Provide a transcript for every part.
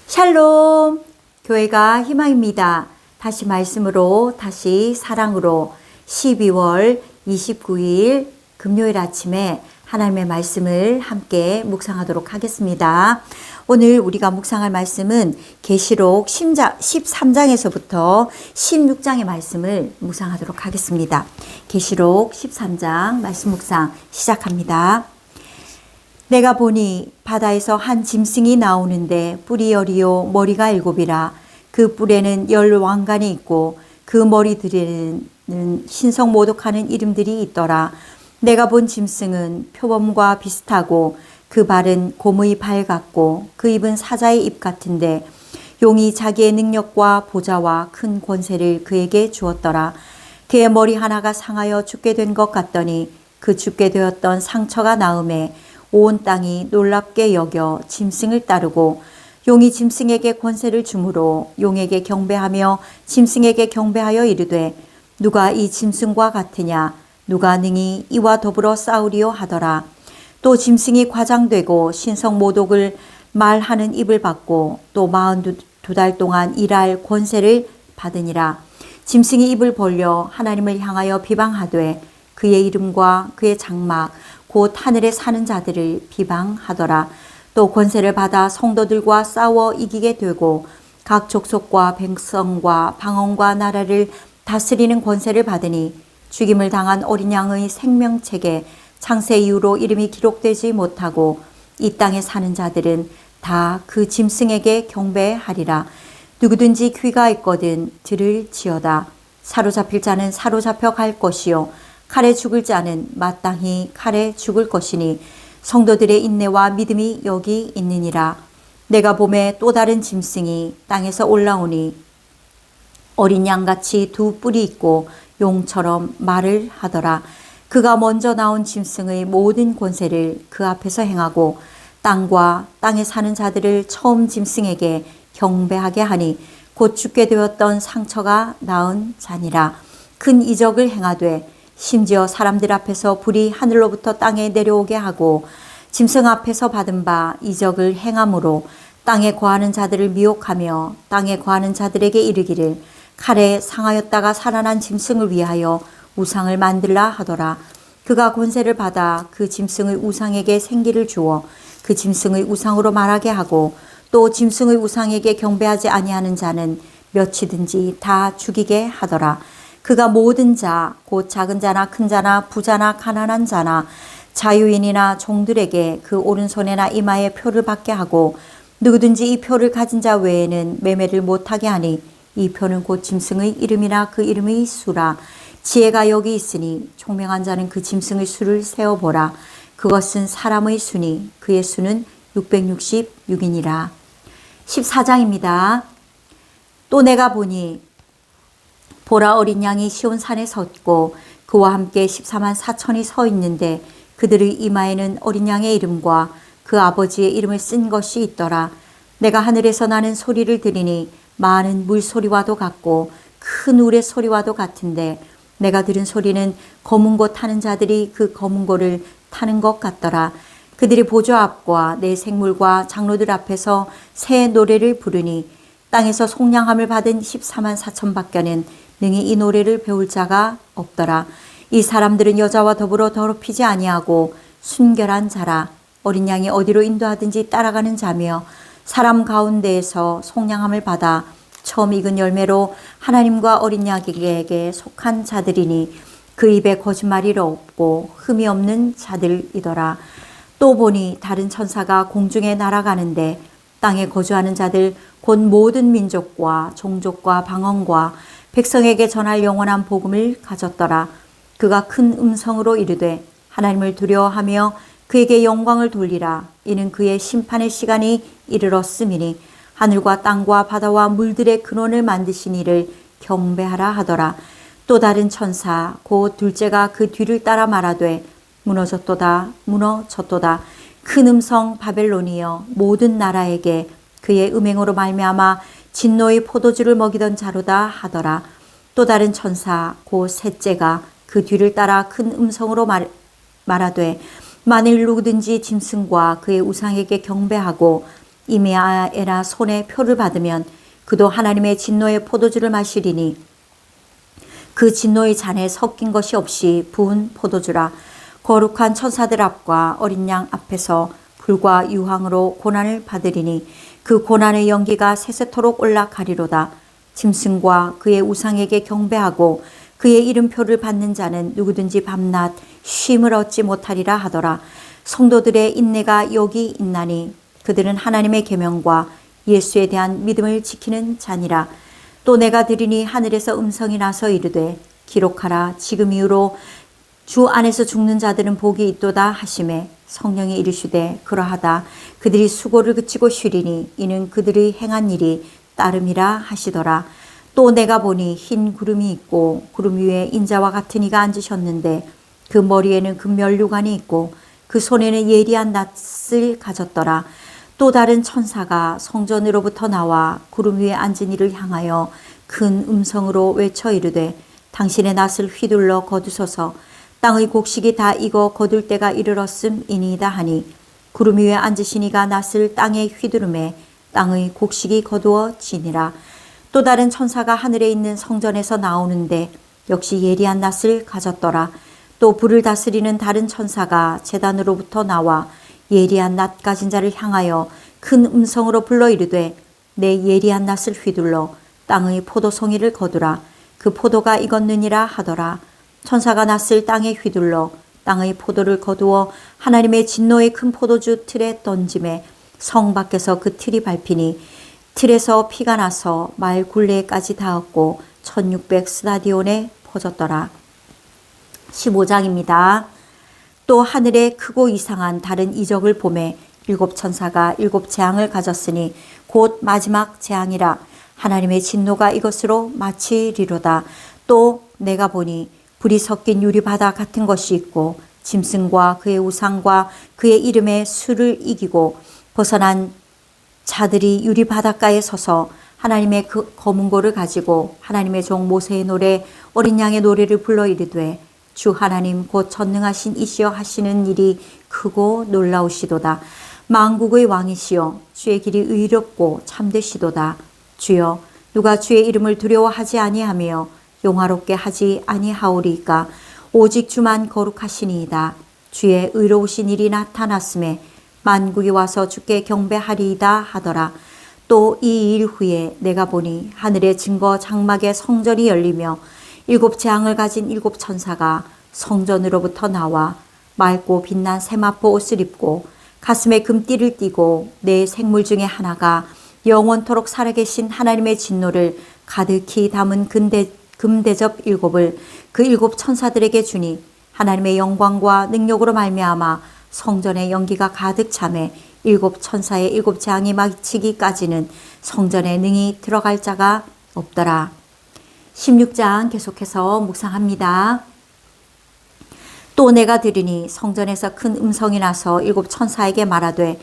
샬롬! 교회가 희망입니다. 다시 말씀으로, 다시 사랑으로 12월 29일 금요일 아침에 하나님의 말씀을 함께 묵상하도록 하겠습니다. 오늘 우리가 묵상할 말씀은 계시록 13장에서부터 16장의 말씀을 묵상하도록 하겠습니다. 계시록 13장 말씀 묵상 시작합니다. 내가 보니 바다에서 한 짐승이 나오는데 뿔이 10이요 머리가 7이라. 그 뿔에는 10왕관이 있고 그 머리들에는 신성모독하는 이름들이 있더라. 내가 본 짐승은 표범과 비슷하고 그 발은 곰의 발 같고 그 입은 사자의 입 같은데 용이 자기의 능력과 보좌와 큰 권세를 그에게 주었더라. 그의 머리 하나가 상하여 죽게 된 것 같더니 그 죽게 되었던 상처가 나음에 온 땅이 놀랍게 여겨 짐승을 따르고 용이 짐승에게 권세를 주므로 용에게 경배하며 짐승에게 경배하여 이르되 누가 이 짐승과 같으냐 누가 능히 이와 더불어 싸우리요 하더라. 또 짐승이 과장되고 신성 모독을 말하는 입을 받고 또 42달 동안 일할 권세를 받으니라. 짐승이 입을 벌려 하나님을 향하여 비방하되 그의 이름과 그의 장막 곧 하늘에 사는 자들을 비방하더라. 또 권세를 받아 성도들과 싸워 이기게 되고 각 족속과 백성과 방언과 나라를 다스리는 권세를 받으니 죽임을 당한 어린 양의 생명책에 창세 이후로 이름이 기록되지 못하고 이 땅에 사는 자들은 다 그 짐승에게 경배하리라. 누구든지 귀가 있거든 들을지어다. 사로잡힐 자는 사로잡혀 갈 것이요 칼에 죽을 자는 마땅히 칼에 죽을 것이니 성도들의 인내와 믿음이 여기 있느니라. 내가 봄에 또 다른 짐승이 땅에서 올라오니 어린 양같이 두 뿔이 있고 용처럼 말을 하더라. 그가 먼저 나온 짐승의 모든 권세를 그 앞에서 행하고 땅과 땅에 사는 자들을 처음 짐승에게 경배하게 하니 곧 죽게 되었던 상처가 나은 자니라. 큰 이적을 행하되 심지어 사람들 앞에서 불이 하늘로부터 땅에 내려오게 하고 짐승 앞에서 받은 바 이적을 행함으로 땅에 거하는 자들을 미혹하며 땅에 거하는 자들에게 이르기를 칼에 상하였다가 살아난 짐승을 위하여 우상을 만들라 하더라. 그가 권세를 받아 그 짐승의 우상에게 생기를 주어 그 짐승의 우상으로 말하게 하고 또 짐승의 우상에게 경배하지 아니하는 자는 몇이든지 다 죽이게 하더라. 그가 모든 자, 곧 작은 자나 큰 자나 부자나 가난한 자나 자유인이나 종들에게 그 오른손에나 이마에 표를 받게 하고 누구든지 이 표를 가진 자 외에는 매매를 못하게 하니 이 표는 곧 짐승의 이름이나 그 이름의 수라. 지혜가 여기 있으니 총명한 자는 그 짐승의 수를 세어보라. 그것은 사람의 수니 그의 수는 666이니라. 14장입니다. 또 내가 보니 보라 어린 양이 시온산에 섰고 그와 함께 14만 4천이 서 있는데 그들의 이마에는 어린 양의 이름과 그 아버지의 이름을 쓴 것이 있더라. 내가 하늘에서 나는 소리를 들으니 많은 물소리와도 같고 큰 울의 소리와도 같은데 내가 들은 소리는 검은 고 타는 자들이 그 검은 고를 타는 것 같더라. 그들이 보좌 앞과 내 생물과 장로들 앞에서 새 노래를 부르니 땅에서 속량함을 받은 14만 4천 밖에는 능히 이 노래를 배울 자가 없더라. 이 사람들은 여자와 더불어 더럽히지 아니하고 순결한 자라. 어린 양이 어디로 인도하든지 따라가는 자며 사람 가운데에서 속량함을 받아 처음 익은 열매로 하나님과 어린 양에게 속한 자들이니 그 입에 거짓말이 없고 흠이 없는 자들이더라. 또 보니 다른 천사가 공중에 날아가는데 땅에 거주하는 자들 곧 모든 민족과 종족과 방언과 백성에게 전할 영원한 복음을 가졌더라. 그가 큰 음성으로 이르되 하나님을 두려워하며 그에게 영광을 돌리라. 이는 그의 심판의 시간이 이르렀음이니 하늘과 땅과 바다와 물들의 근원을 만드신 이를 경배하라 하더라. 또 다른 천사 곧 둘째가 그 뒤를 따라 말하되 무너졌도다 무너졌도다. 큰 음성 바벨론이여 모든 나라에게 그의 음행으로 말미암아 진노의 포도주를 먹이던 자로다 하더라. 또 다른 천사 곧 셋째가 그 뒤를 따라 큰 음성으로 말하되 만일 누구든지 짐승과 그의 우상에게 경배하고 이미야에라 손에 표를 받으면 그도 하나님의 진노의 포도주를 마시리니 그 진노의 잔에 섞인 것이 없이 부은 포도주라. 거룩한 천사들 앞과 어린 양 앞에서 불과 유황으로 고난을 받으리니 그 고난의 연기가 세세토록 올라가리로다. 짐승과 그의 우상에게 경배하고 그의 이름표를 받는 자는 누구든지 밤낮 쉼을 얻지 못하리라 하더라. 성도들의 인내가 여기 있나니 그들은 하나님의 계명과 예수에 대한 믿음을 지키는 자니라. 또 내가 들으니 하늘에서 음성이 나서 이르되 기록하라. 지금 이후로 주 안에서 죽는 자들은 복이 있도다 하시매 성령이 이르시되 그러하다. 그들이 수고를 그치고 쉬리니 이는 그들의 행한 일이 따름이라 하시더라. 또 내가 보니 흰 구름이 있고 구름 위에 인자와 같은 이가 앉으셨는데 그 머리에는 금면류관이 있고 그 손에는 예리한 낫을 가졌더라. 또 다른 천사가 성전으로부터 나와 구름 위에 앉은 이를 향하여 큰 음성으로 외쳐 이르되 당신의 낫을 휘둘러 거두소서. 땅의 곡식이 다 익어 거둘 때가 이르렀음이니이다 하니 구름 위에 앉으신 이가 낫을 땅에 휘두르매 땅의 곡식이 거두어지니라. 또 다른 천사가 하늘에 있는 성전에서 나오는데 역시 예리한 낫을 가졌더라. 또 불을 다스리는 다른 천사가 제단으로부터 나와 예리한 낫 가진 자를 향하여 큰 음성으로 불러 이르되 내 예리한 낫을 휘둘러 땅의 포도송이를 거두라. 그 포도가 익었느니라 하더라. 천사가 낫을 땅에 휘둘러 땅의 포도를 거두어 하나님의 진노의 큰 포도주 틀에 던짐에 성 밖에서 그 틀이 밟히니 틀에서 피가 나서 마을 굴레까지 닿았고 1600 스타디온에 퍼졌더라. 15장입니다. 또 하늘에 크고 이상한 다른 이적을 보매 일곱 천사가 일곱 재앙을 가졌으니 곧 마지막 재앙이라. 하나님의 진노가 이것으로 마치리로다. 또 내가 보니 불이 섞인 유리바다 같은 것이 있고 짐승과 그의 우상과 그의 이름의 수를 이기고 벗어난 자들이 유리바닷가에 서서 하나님의 그 검은고를 가지고 하나님의 종 모세의 노래 어린 양의 노래를 불러 이르되 주 하나님 곧 전능하신 이시여 하시는 일이 크고 놀라우시도다. 만국의 왕이시여 주의 길이 의롭고 참되시도다. 주여 누가 주의 이름을 두려워하지 아니하며 용화롭게 하지 아니하오리까. 오직 주만 거룩하시니이다. 주의 의로우신 일이 나타났음에 만국이 와서 주께 경배하리이다 하더라. 또 이 일 후에 내가 보니 하늘의 증거 장막의 성전이 열리며 일곱 재앙을 가진 일곱 천사가 성전으로부터 나와 맑고 빛난 세마포 옷을 입고 가슴에 금띠를 띠고 내 생물 중에 하나가 영원토록 살아계신 하나님의 진노를 가득히 담은 금대접 일곱을 그 일곱 천사들에게 주니 하나님의 영광과 능력으로 말미암아 성전의 연기가 가득 차매 일곱 천사의 일곱 재앙이 마치기까지는 성전에 능히 들어갈 자가 없더라. 16장 계속해서 묵상합니다. 또 내가 들으니 성전에서 큰 음성이 나서 일곱 천사에게 말하되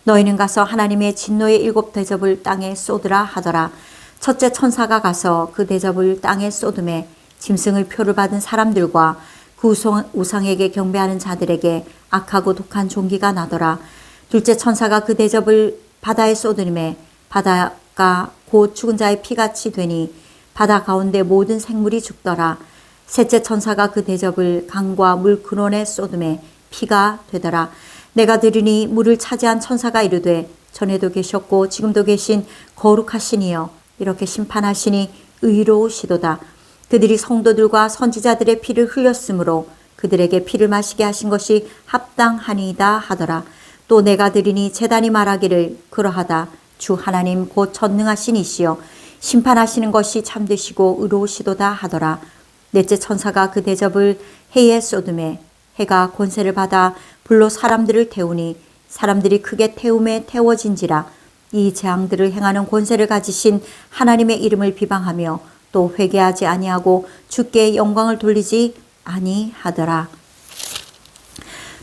너희는 가서 하나님의 진노의 일곱 대접을 땅에 쏟으라 하더라. 첫째 천사가 가서 그 대접을 땅에 쏟음에 짐승의 표를 받은 사람들과 그 우상에게 경배하는 자들에게 악하고 독한 종기가 나더라. 둘째 천사가 그 대접을 바다에 쏟음에 바다가 곧 죽은 자의 피같이 되니 바다 가운데 모든 생물이 죽더라. 셋째 천사가 그 대접을 강과 물 근원에 쏟음에 피가 되더라. 내가 들으니 물을 차지한 천사가 이르되 전에도 계셨고 지금도 계신 거룩하시니여 이렇게 심판하시니 의로우시도다. 그들이 성도들과 선지자들의 피를 흘렸으므로 그들에게 피를 마시게 하신 것이 합당하니이다 하더라. 또 내가 들으니 제단이 말하기를 그러하다. 주 하나님 곧 전능하신 이시여 심판하시는 것이 참되시고 의로우시도다 하더라. 넷째 천사가 그 대접을 해에 쏟음에 해가 권세를 받아 불로 사람들을 태우니 사람들이 크게 태움에 태워진지라. 이 재앙들을 행하는 권세를 가지신 하나님의 이름을 비방하며 또 회개하지 아니하고 주께 영광을 돌리지 아니하더라.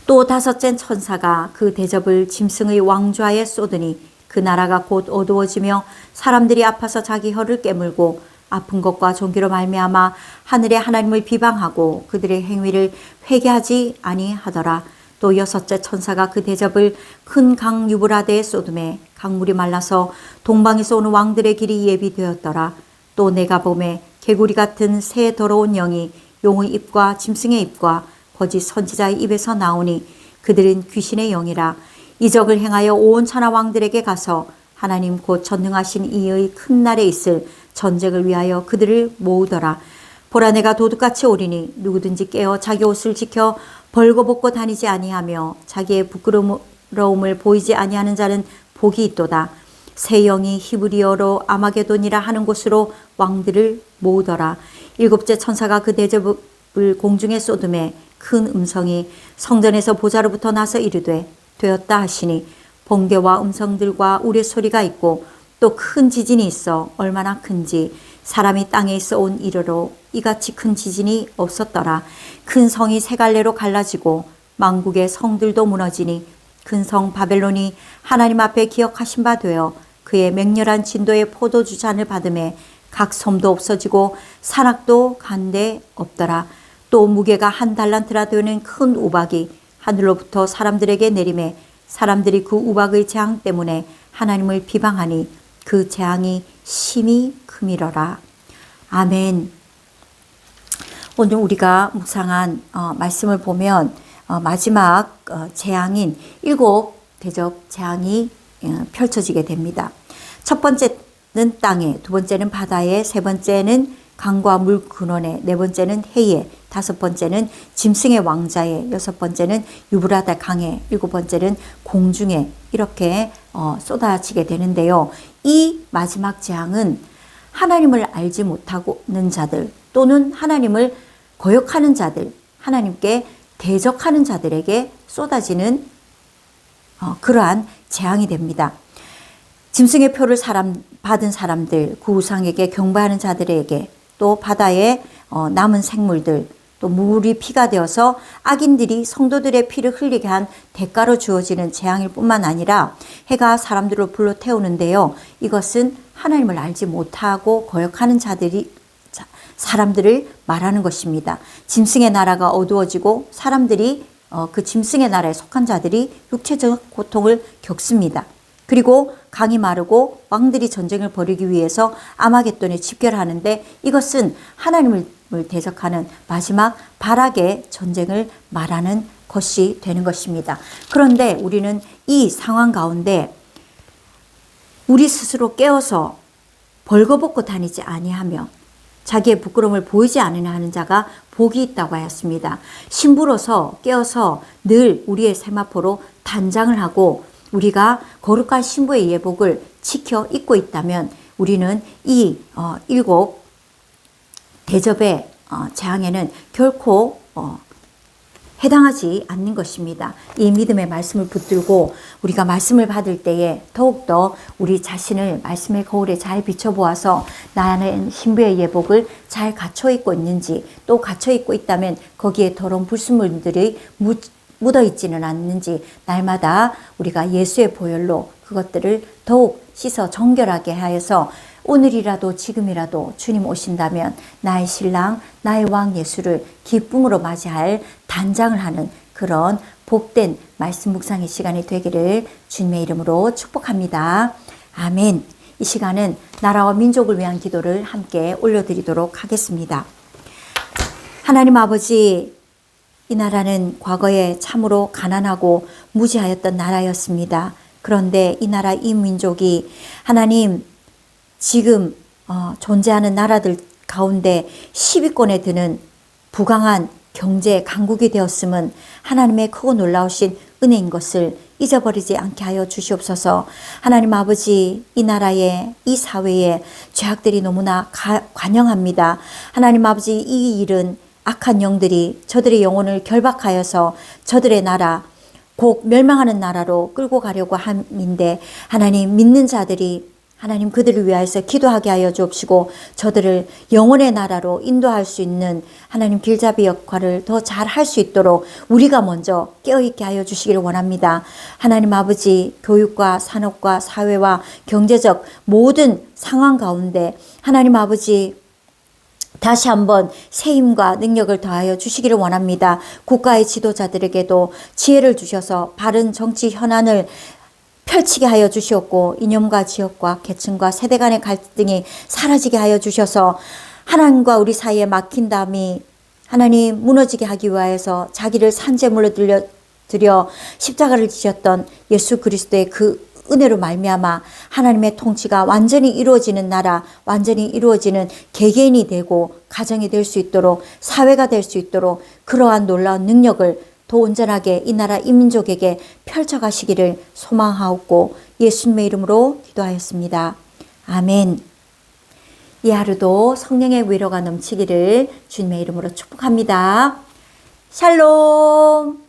또 다섯째 천사가 그 대접을 짐승의 왕좌에 쏟으니 그 나라가 곧 어두워지며 사람들이 아파서 자기 혀를 깨물고 아픈 것과 종기로 말미암아 하늘의 하나님을 비방하고 그들의 행위를 회개하지 아니하더라. 또 여섯째 천사가 그 대접을 큰 강 유브라데에 쏟음에 강물이 말라서 동방에서 오는 왕들의 길이 예비되었더라. 또 내가 보매 개구리 같은 새 더러운 영이 용의 입과 짐승의 입과 거짓 선지자의 입에서 나오니 그들은 귀신의 영이라. 이적을 행하여 온 천하 왕들에게 가서 하나님 곧 전능하신 이의 큰 날에 있을 전쟁을 위하여 그들을 모으더라. 보라 내가 도둑같이 오리니 누구든지 깨어 자기 옷을 지켜 벌거벗고 다니지 아니하며 자기의 부끄러움을 보이지 아니하는 자는 복이 있도다. 새 영이 히브리어로 아마게돈이라 하는 곳으로 왕들을 모으더라. 일곱째 천사가 그 대접을 공중에 쏟음에 큰 음성이 성전에서 보좌로부터 나서 이르되 되었다 하시니 번개와 음성들과 우레소리가 있고 또 큰 지진이 있어 얼마나 큰지 사람이 땅에 있어 온 이르로 이같이 큰 지진이 없었더라. 큰 성이 세 갈래로 갈라지고 만국의 성들도 무너지니 큰 성 바벨론이 하나님 앞에 기억하신 바 되어 그의 맹렬한 진도의 포도주 잔을 받음에 각 섬도 없어지고 산악도 간데 없더라. 또 무게가 한 달란트라 되는 큰 우박이 하늘로부터 사람들에게 내림에 사람들이 그 우박의 재앙 때문에 하나님을 비방하니 그 재앙이 심히 크미러라. 아멘. 오늘 우리가 묵상한 말씀을 보면 마지막 재앙인 7 대접 재앙이 펼쳐지게 됩니다. 첫 번째는 땅에, 두 번째는 바다에, 세 번째는 강과 물 근원에, 네 번째는 해에, 다섯 번째는 짐승의 왕자에, 여섯 번째는 유브라데 강에, 일곱 번째는 공중에 이렇게 쏟아지게 되는데요. 이 마지막 재앙은 하나님을 알지 못하는 자들 또는 하나님을 거역하는 자들, 하나님께 대적하는 자들에게 쏟아지는 그러한 재앙이 됩니다. 짐승의 표를 받은 사람들, 그 우상에게 경배하는 자들에게, 또 바다에 남은 생물들, 또 물이 피가 되어서 악인들이 성도들의 피를 흘리게 한 대가로 주어지는 재앙일 뿐만 아니라 해가 사람들을 불러 태우는데요. 이것은 하나님을 알지 못하고 거역하는 사람들을 말하는 것입니다. 짐승의 나라가 어두워지고 사람들이 그 짐승의 나라에 속한 자들이 육체적 고통을 겪습니다. 그리고 강이 마르고 왕들이 전쟁을 벌이기 위해서 아마겟돈에 집결하는데 이것은 하나님을 대적하는 마지막 발악의 전쟁을 말하는 것이 되는 것입니다. 그런데 우리는 이 상황 가운데 우리 스스로 깨어서 벌거벗고 다니지 아니하며 자기의 부끄러움을 보이지 않으려 하는 자가 복이 있다고 하였습니다. 신부로서 깨어서 늘 우리의 세마포로 단장을 하고 우리가 거룩한 신부의 예복을 지켜 입고 있다면 우리는 이 7 대접의 재앙에는 결코 해당하지 않는 것입니다. 이 믿음의 말씀을 붙들고 우리가 말씀을 받을 때에 더욱더 우리 자신을 말씀의 거울에 잘 비춰보아서 나는 신부의 예복을 잘 갖춰 입고 있는지, 또 갖춰 입고 있다면 거기에 더러운 불순물들이 묻어 있지는 않는지 날마다 우리가 예수의 보혈로 그것들을 더욱 씻어 정결하게 하여서 오늘이라도 지금이라도 주님 오신다면 나의 신랑 나의 왕 예수를 기쁨으로 맞이할 단장을 하는 그런 복된 말씀 묵상의 시간이 되기를 주님의 이름으로 축복합니다. 아멘. 이 시간은 나라와 민족을 위한 기도를 함께 올려드리도록 하겠습니다. 하나님 아버지, 이 나라는 과거에 참으로 가난하고 무지하였던 나라였습니다. 그런데 이 나라 이 민족이 하나님 지금 존재하는 나라들 가운데 10위권에 드는 부강한 경제 강국이 되었음은 하나님의 크고 놀라우신 은혜인 것을 잊어버리지 않게 하여 주시옵소서. 하나님 아버지, 이 나라에 이 사회에 죄악들이 너무나 관영합니다. 하나님 아버지, 이 일은 악한 영들이 저들의 영혼을 결박하여서 저들의 나라 곧 멸망하는 나라로 끌고 가려고 함인데 하나님 믿는 자들이 하나님 그들을 위하여서 기도하게 하여 주옵시고 저들을 영혼의 나라로 인도할 수 있는 하나님 길잡이 역할을 더 잘 할 수 있도록 우리가 먼저 깨어있게 하여 주시기를 원합니다. 하나님 아버지, 교육과 산업과 사회와 경제적 모든 상황 가운데 하나님 아버지 다시 한번 세임과 능력을 더하여 주시기를 원합니다. 국가의 지도자들에게도 지혜를 주셔서 바른 정치 현안을 펼치게 하여 주시옵고 이념과 지역과 계층과 세대 간의 갈등이 사라지게 하여 주셔서 하나님과 우리 사이에 막힌담이 하나님 무너지게 하기 위하여서 자기를 산제물로 드려 십자가를 지셨던 예수 그리스도의 그 은혜로 말미암아 하나님의 통치가 완전히 이루어지는 나라, 완전히 이루어지는 개개인이 되고 가정이 될 수 있도록 사회가 될 수 있도록 그러한 놀라운 능력을 더 온전하게 이 나라 이 민족에게 펼쳐가시기를 소망하옵고 예수님의 이름으로 기도하였습니다. 아멘. 이 하루도 성령의 위로가 넘치기를 주님의 이름으로 축복합니다. 샬롬.